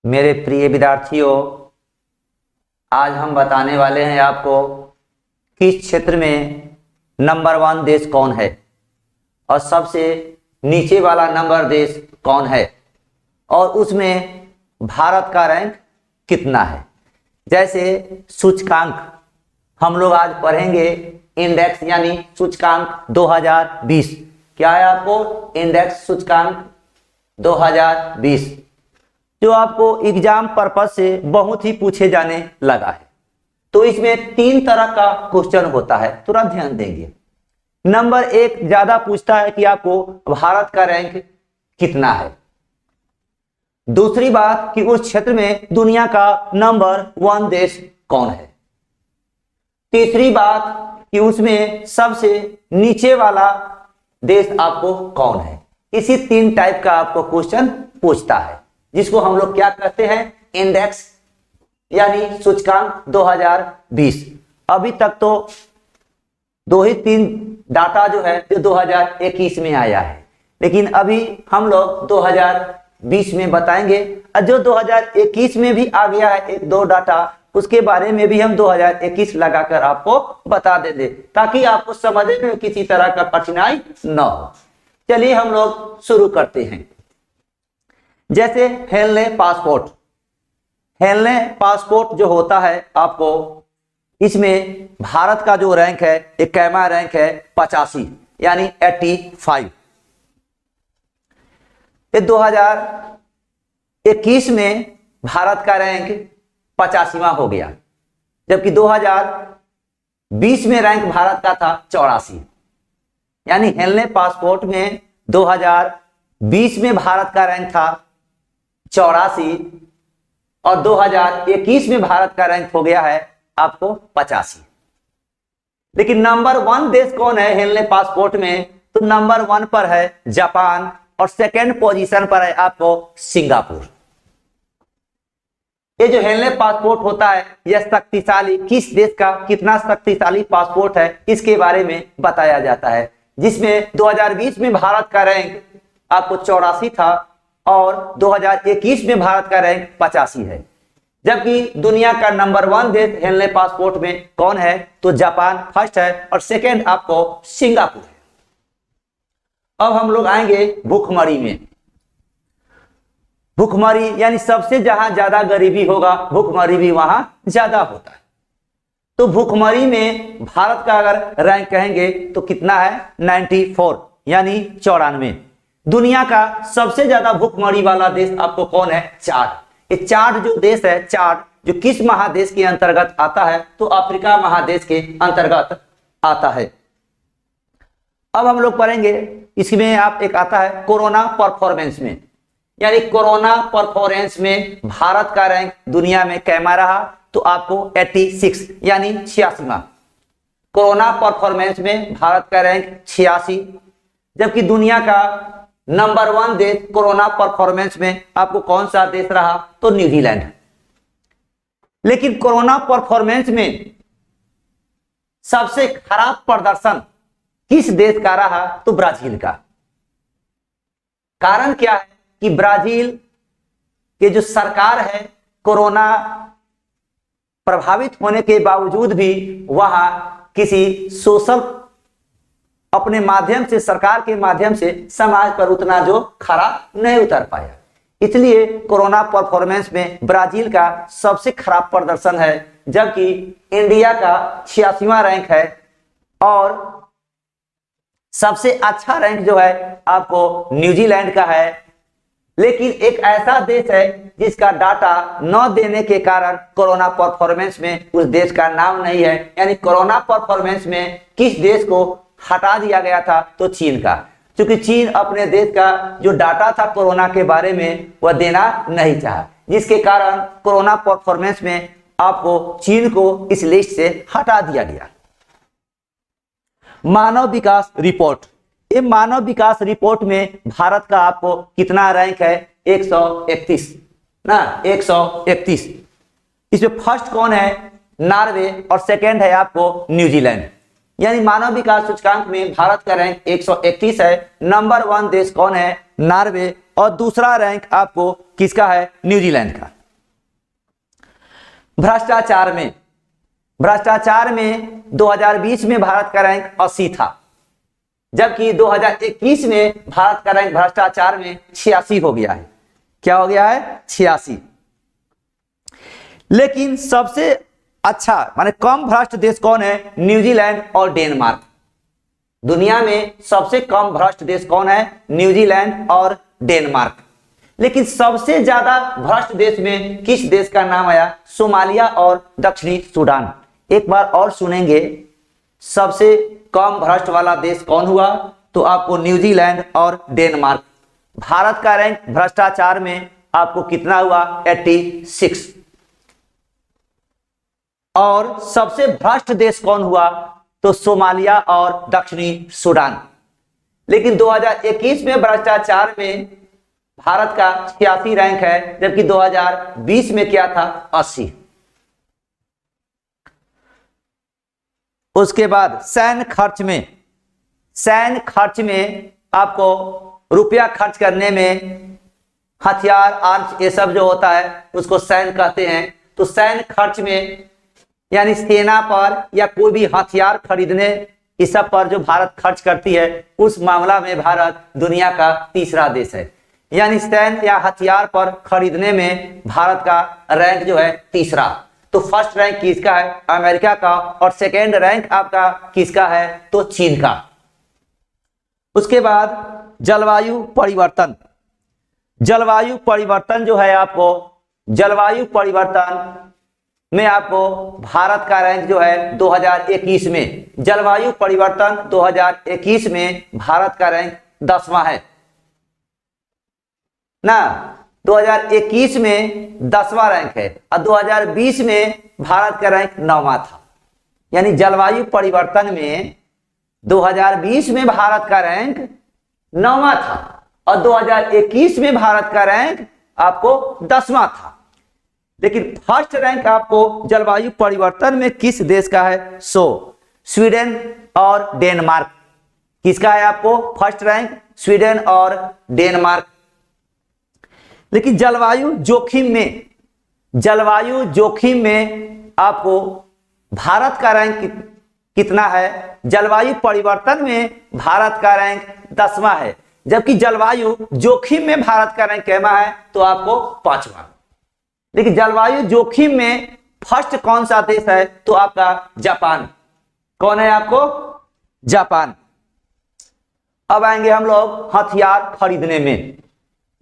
मेरे प्रिय विद्यार्थियों, आज हम बताने वाले हैं आपको किस क्षेत्र में नंबर 1 देश कौन है और सबसे नीचे वाला नंबर देश कौन है और उसमें भारत का रैंक कितना है। जैसे सूचकांक हम लोग आज पढ़ेंगे, इंडेक्स यानी सूचकांक 2020। क्या है आपको? इंडेक्स सूचकांक 2020, जो आपको एग्जाम पर्पस से बहुत ही पूछे जाने लगा है। तो इसमें 3 तरह का क्वेश्चन होता है, थोड़ा ध्यान देंगे। नंबर 1 ज्यादा पूछता है कि आपको भारत का रैंक कितना है। दूसरी बात कि उस क्षेत्र में दुनिया का नंबर 1 देश कौन है। तीसरी बात कि उसमें सबसे नीचे वाला देश आपको कौन है। इसी 3 टाइप का आपको क्वेश्चन पूछता है, जिसको हम लोग क्या कहते हैं? इंडेक्स यानी सूचकांक 2020। अभी तक तो 2 ही 3 डाटा जो है जो 2021 में आया है, लेकिन अभी हम लोग 2020 में बताएंगे। और जो 2021 में भी आ गया है 1-2 डाटा, उसके बारे में भी हम 2021 लगाकर आपको बता देंगे, ताकि आपको समझने में किसी तरह का कठिनाई न हो। चलिए हम लोग शुरू करते हैं। जैसे हेलने पासपोर्ट जो होता है आपको, इसमें भारत का जो रैंक है, 81वां रैंक है, 85 यानी 85। 2021 में भारत का रैंक 85वां हो गया, जबकि 2020 में रैंक भारत का था 84। यानी हेलने पासपोर्ट में 2020 में भारत का रैंक था 84 और 2021 में भारत का रैंक हो गया है आपको 85। लेकिन नंबर 1 देश कौन है हेलने पासपोर्ट में? तो नंबर 1 पर है जापान और सेकंड पोजीशन पर है आपको सिंगापुर। ये जो हेलने पासपोर्ट होता है, यह शक्तिशाली, किस देश का कितना शक्तिशाली पासपोर्ट है इसके बारे में बताया जाता है, जिसमें 2020 में भारत का रैंक आपको 84 था और 2021 में भारत का रैंक 85 है। जबकि दुनिया का नंबर 1 देश हेलने पासपोर्ट में कौन है? तो जापान फर्स्ट है और सेकंड आपको सिंगापुर है। अब हम लोग आएंगे भूखमरी में। भूखमरी यानी सबसे जहां ज्यादा गरीबी होगा, भूखमरी भी वहां ज्यादा होता है। तो भूखमरी में भारत का अगर रैंक कहेंगे तो कितना है? 94 यानी 94। दुनिया का सबसे ज्यादा भूखमरी वाला देश आपको कौन है? चाड। ये चाड जो देश है, चाड जो किस महादेश के अंतर्गत आता है? तो अफ्रीका महादेश के अंतर्गत आता है। अब हम लोग पढ़ेंगे, इसमें आप एक आता है कोरोना परफॉर्मेंस में, यानी कोरोना परफॉर्मेंस में भारत का रैंक दुनिया में कैमा रहा? तो आपको 86 यानी 86वां। कोरोना परफॉर्मेंस में भारत का रैंक 86, जबकि दुनिया का नंबर 1 देश कोरोना परफॉर्मेंस में आपको कौन सा देश रहा? तो न्यूजीलैंड। लेकिन कोरोना परफॉर्मेंस में सबसे खराब प्रदर्शन किस देश का रहा? तो ब्राजील का। कारण क्या है कि ब्राजील के जो सरकार है, कोरोना प्रभावित होने के बावजूद भी वहां किसी सोशल अपने माध्यम से, सरकार के माध्यम से समाज पर उतना जो खरा नहीं उतर पाया। इसलिए कोरोना परफॉर्मेंस में ब्राजील का सबसे खराब प्रदर्शन है, जबकि इंडिया का 86वां रैंक है और सबसे अच्छा रैंक जो है आपको न्यूजीलैंड का है। लेकिन एक ऐसा देश है जिसका डाटा न देने के कारण कोरोना परफॉर्मेंस में उस देश का नाम नहीं है। यानी कोरोना परफॉर्मेंस में किस देश को हटा दिया गया था? तो चीन का, क्योंकि चीन अपने देश का जो डाटा था कोरोना के बारे में वह देना नहीं चाहा, जिसके कारण कोरोना परफॉर्मेंस में आपको चीन को इस लिस्ट से हटा दिया गया। मानव विकास रिपोर्ट, ये मानव विकास रिपोर्ट में भारत का आपको कितना रैंक है? 131 ना, 131। इसमें फर्स्ट कौन है? नॉर्वे और सेकंड है आपको न्यूजीलैंड। यानी मानव विकास सूचकांक में भारत का रैंक 131 है। नंबर 1 देश कौन है? नॉर्वे। और दूसरा रैंक आपको किसका है? न्यूजीलैंड का। भ्रष्टाचार में 2020 में भारत का रैंक 80 था, जबकि 2021 में भारत का रैंक भ्रष्टाचार में 86 हो गया है। क्या हो गया है? 86। लेकिन सबसे अच्छा माने कम भ्रष्ट देश कौन है? न्यूजीलैंड और डेनमार्क। दुनिया में सबसे कम भ्रष्ट देश कौन है? न्यूजीलैंड और डेनमार्क। लेकिन सबसे ज्यादा भ्रष्ट देश में किस देश का नाम आया? सोमालिया और दक्षिणी सूडान। एक बार और सुनेंगे, सबसे कम भ्रष्ट वाला देश कौन हुआ? तो आपको न्यूजीलैंड और डेनमार्क। भारत का रैंक भ्रष्टाचार में आपको कितना हुआ? 86। और सबसे भ्रष्ट देश कौन हुआ? तो सोमालिया और दक्षिणी सूडान। लेकिन 2021 में भ्रष्टाचार में भारत का 86 रैंक है, जबकि 2020 में क्या था? 80। उसके बाद सैन्य खर्च में आपको रुपया खर्च करने में हथियार, आर्म्स, ये सब जो होता है उसको सैन्य कहते हैं। तो सैन्य खर्च में यानी सेना पर या कोई भी हथियार खरीदने इस सब पर जो भारत खर्च करती है, उस मामला में भारत दुनिया का तीसरा देश है। यानी सैन्य या हथियार पर खरीदने में भारत का रैंक जो है तीसरा। तो फर्स्ट रैंक किसका है? अमेरिका का। और सेकेंड रैंक आपका किसका है? तो चीन का। उसके बाद जलवायु परिवर्तन जो है, आपको जलवायु परिवर्तन में आपको भारत का रैंक जो है 2021 में, जलवायु परिवर्तन 2021 में भारत का रैंक 10वां है ना। 2021 में 10वां रैंक है और 2020 में भारत का रैंक 9वां था। यानी जलवायु परिवर्तन में 2020 में भारत का रैंक 9वां था और 2021 में भारत का रैंक आपको 10वां था। लेकिन फर्स्ट रैंक आपको जलवायु परिवर्तन में किस देश का है? स्वीडन और डेनमार्क। किसका है आपको फर्स्ट रैंक? स्वीडन और डेनमार्क। लेकिन जलवायु जोखिम में आपको भारत का रैंक कितना है? जलवायु परिवर्तन में भारत का रैंक 10वां है, जबकि जलवायु जोखिम में भारत का रैंक कैमा है? तो आपको 5वां। लेकिन जलवायु जोखिम में फर्स्ट कौन सा देश है? तो आपका जापान। कौन है आपको? जापान। अब आएंगे हम लोग हथियार खरीदने में,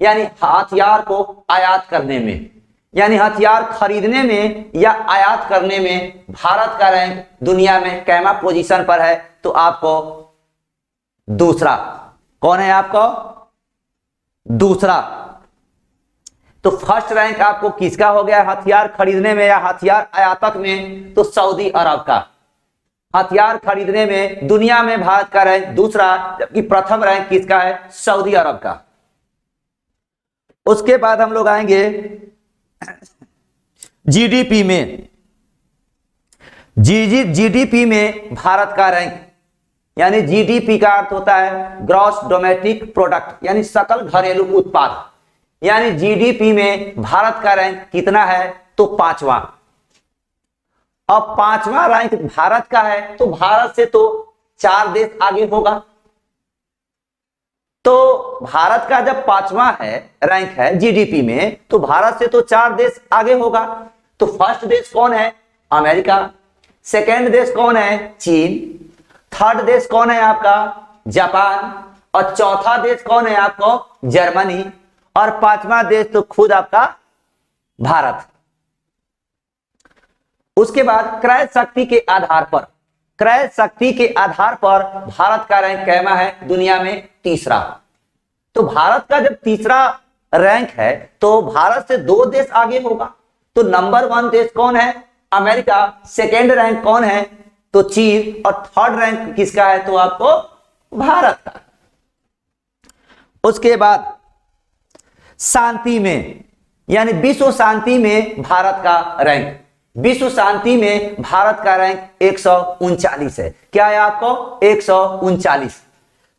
यानी हथियार को आयात करने में। यानी हथियार खरीदने में या आयात करने में भारत का रैंक दुनिया में कैमा पोजीशन पर है? तो आपको दूसरा। कौन है आपको? दूसरा। तो फर्स्ट रैंक आपको किसका हो गया हथियार खरीदने में या हथियार आयातक में? तो सऊदी अरब का। हथियार खरीदने में दुनिया में भारत का रैंक दूसरा, जबकि प्रथम रैंक किसका है? सऊदी अरब का। उसके बाद हम लोग आएंगे जीडीपी में। जीडीपी में भारत का रैंक, यानी जीडीपी का अर्थ होता है ग्रॉस डोमेस्टिक प्रोडक्ट, यानी सकल घरेलू उत्पाद। यानी जीडीपी में भारत का रैंक कितना है? तो 5वां। अब 5वां रैंक भारत का है तो भारत से तो 4 देश आगे होगा। तो भारत का जब 5वां है रैंक है जीडीपी में, तो भारत से तो 4 देश आगे होगा। तो फर्स्ट देश कौन है? अमेरिका। सेकेंड देश कौन है? चीन। थर्ड देश कौन है आपका? जापान। और चौथा देश कौन है आपको? जर्मनी। और 5वां देश तो खुद आपका भारत। उसके बाद क्रय शक्ति के आधार पर भारत का रैंक कैमा है? दुनिया में तीसरा। तो भारत का जब तीसरा रैंक है तो भारत से 2 देश आगे होगा। तो नंबर 1 देश कौन है? अमेरिका। सेकेंड रैंक कौन है? तो चीन। और थर्ड रैंक किसका है? तो आपको भारत का। उसके बाद शांति में, यानी विश्व शांति में भारत का रैंक, विश्व शांति में भारत का रैंक 139 है। क्या है आपको? 139।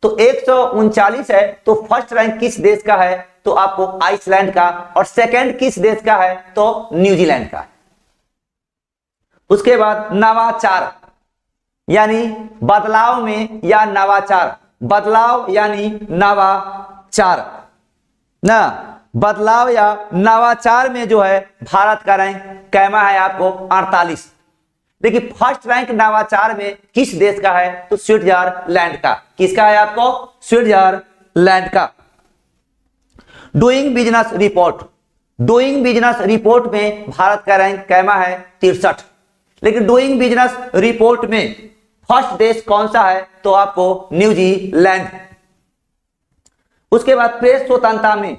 तो 139 है तो फर्स्ट रैंक किस देश का है? तो आपको आइसलैंड का। और सेकंड किस देश का है? तो न्यूजीलैंड का। उसके बाद नवाचार यानी बदलाव में या नवाचार, बदलाव यानी नवाचार ना, बदलाव या नवाचार में जो है भारत का रैंक कैमा है आपको 48। देखिए फर्स्ट रैंक नवाचार में किस देश का है, तो स्विट्जरलैंड का। किसका है आपको, स्विट्जरलैंड का। Doing business report, doing business report में भारत का रैंक कैमा है 63। लेकिन डूइंग बिजनेस रिपोर्ट में फर्स्ट देश कौन सा है, तो आपको न्यूजीलैंड। उसके बाद प्रेस स्वतंत्रता में,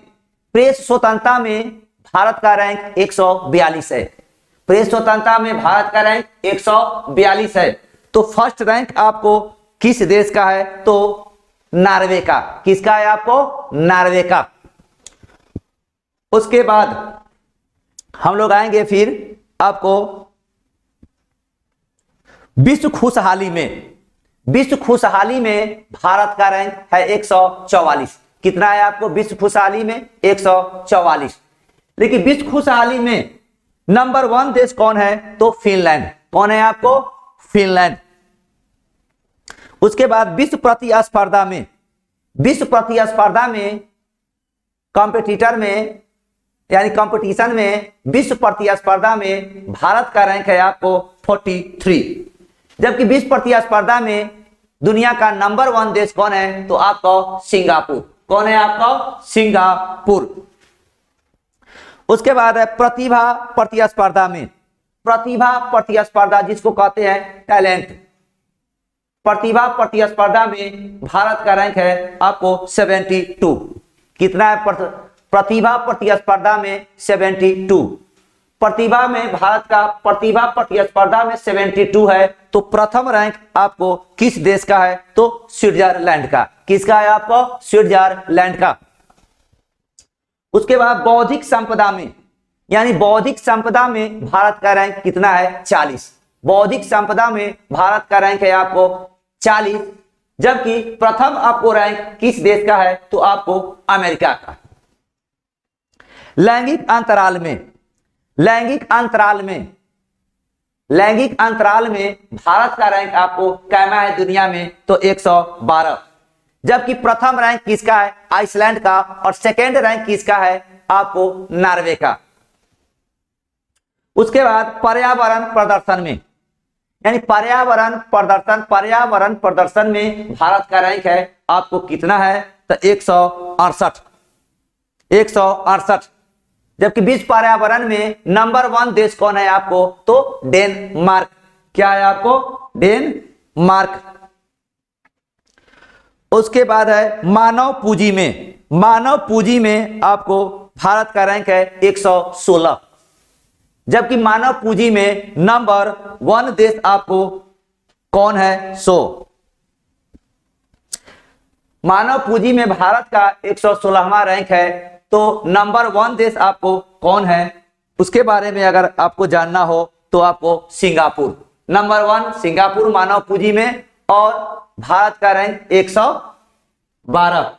प्रेस स्वतंत्रता में भारत का रैंक 142 है। प्रेस स्वतंत्रता में भारत का रैंक 142 है। तो फर्स्ट रैंक आपको किस देश का है, तो नॉर्वे का। किसका है आपको, नॉर्वे का। उसके बाद हम लोग आएंगे फिर आपको विश्व खुशहाली में। विश्व खुशहाली में भारत का रैंक है 144। कितना है आपको विश्व खुशहाली में, 144। लेकिन विश्व खुशहाली में नंबर 1 देश कौन है, तो फिनलैंड। कौन है आपको, फिनलैंड। उसके बाद विश्व प्रतिस्पर्धा में, विश्व प्रतिस्पर्धा में कॉम्पिटिटर में यानी कंपटीशन में, विश्व प्रतिस्पर्धा में भारत का रैंक है आपको 43। जबकि विश्व प्रतिस्पर्धा में दुनिया का नंबर 1 देश कौन है, तो आपको सिंगापुर। कौन है आपको, सिंगापुर। उसके बाद है प्रतिभा प्रतिस्पर्धा में, प्रतिभा प्रतिस्पर्धा जिसको कहते हैं टैलेंट, प्रतिभा प्रतिस्पर्धा में भारत का रैंक है आपको 72। कितना है प्रतिभा प्रतिस्पर्धा में, 72। प्रतिभा में भारत का प्रतिभा प्रतिस्पर्धा में 72 है। तो प्रथम रैंक आपको किस देश का है, तो स्विट्जरलैंड का। किसका है आपको, स्विट्जरलैंड का। उसके बाद बौद्धिक संपदा में यानी बौद्धिक संपदा में भारत का रैंक कितना है, 40। बौद्धिक संपदा में भारत का रैंक है आपको 40। जबकि प्रथम आपको रैंक किस देश का है, तो आपको अमेरिका का। लैंगिक अंतराल में, लैंगिक अंतराल में, लैंगिक अंतराल में भारत का रैंक आपको कैमा है दुनिया में, तो 112। जबकि प्रथम रैंक किसका है, आइसलैंड का। और सेकेंड रैंक किसका है, आपको नॉर्वे का। उसके बाद पर्यावरण प्रदर्शन में यानी पर्यावरण प्रदर्शन, पर्यावरण प्रदर्शन में भारत का रैंक है आपको कितना है, तो 168। 168। जबकि विश्व पर्यावरण में नंबर 1 देश कौन है आपको, तो डेनमार्क। क्या है आपको, डेनमार्क। उसके बाद है मानव पूंजी में, मानव पूंजी में आपको भारत का रैंक है 116। जबकि मानव पूंजी में नंबर 1 देश आपको कौन है, मानव पूंजी में भारत का 116वां रैंक है। तो नंबर 1 देश आपको कौन है, उसके बारे में अगर आपको जानना हो तो आपको सिंगापुर। नंबर 1 सिंगापुर मानव पूंजी में, और भारत का रैंक 112।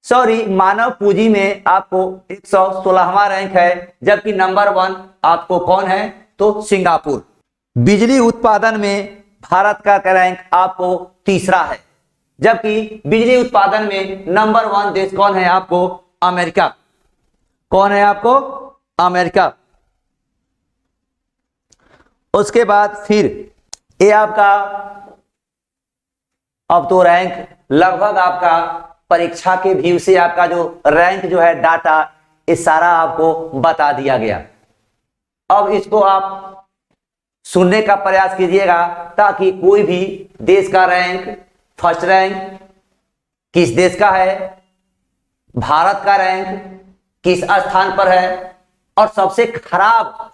सॉरी, मानव पूंजी में आपको 116वां रैंक है। जबकि नंबर 1 आपको कौन है, तो सिंगापुर। बिजली उत्पादन में भारत का रैंक आपको तीसरा है। जबकि बिजली उत्पादन में नंबर 1 देश कौन है आपको, अमेरिका। कौन है आपको, अमेरिका। उसके बाद फिर ये आपका अब तो रैंक लगभग आपका परीक्षा के व्यू से आपका जो रैंक जो है डाटा, ये सारा आपको बता दिया गया। अब इसको आप सुनने का प्रयास कीजिएगा ताकि कोई भी देश का रैंक, फर्स्ट रैंक किस देश का है, भारत का रैंक किस स्थान पर है, और सबसे खराब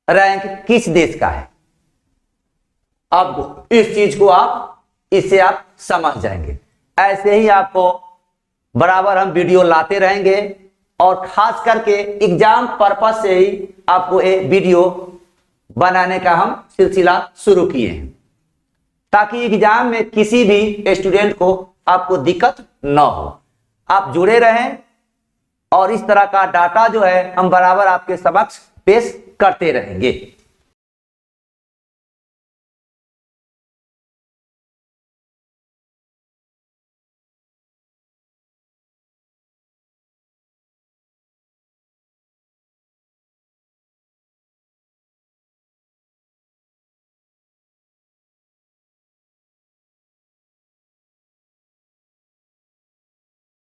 रैंक किस देश का है। अब इस चीज को इससे आप समझ जाएंगे। ऐसे ही आपको बराबर हम वीडियो लाते रहेंगे, और खास करके एग्जाम पर्पस से ही आपको ये वीडियो बनाने का हम सिलसिला शुरू किए हैं, ताकि एग्जाम में किसी भी स्टूडेंट को आपको दिक्कत न हो। आप जुड़े रहें, और इस तरह का डाटा जो है हम बराबर आपके समक्ष पेश करते रहेंगे।